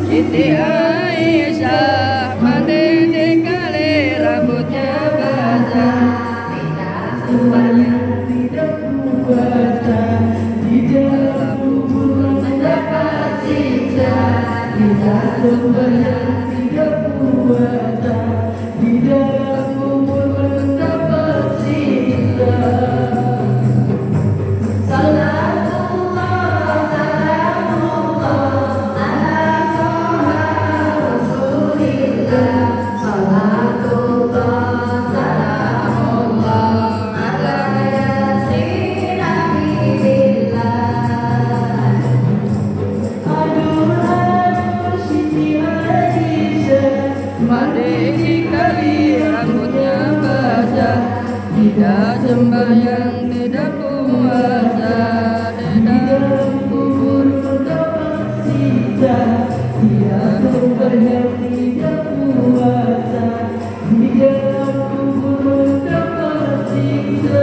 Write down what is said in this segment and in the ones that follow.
Siti Aisyah mandi kali rambutnya basah, tidak sembahyang tidak puasa, di dalam kubur mendapat siksa. Tidak sembahyang tidak puasa, di dalam kubur mendapat siksa. Mandi kali rambutnya basah, tidak sembahyang tidak puasa, di dalam kubur mendapat siksa. Tidak sembahyang tidak puasa, di dalam kubur mendapat siksa.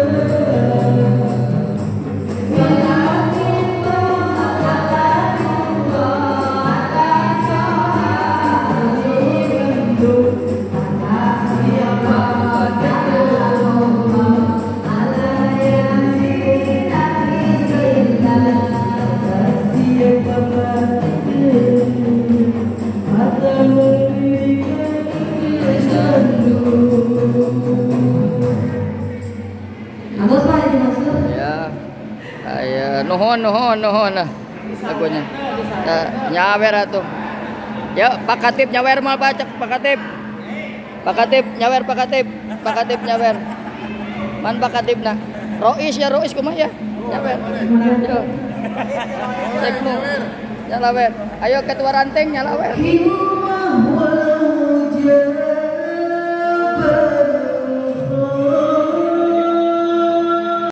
Ya, nuhun lagunya. Nyawer atuh. Ya, Pak Katib nyawer mal baca Pak Katib. Pak Katib nyawer Pak Katib. Pak Katib nyawer. Man Pak Katib nah. Rois ya Rois kumaha ya? Nyawer. Yo. Sekmu. Nyalawer. Ayo ketua ranting nyalawer.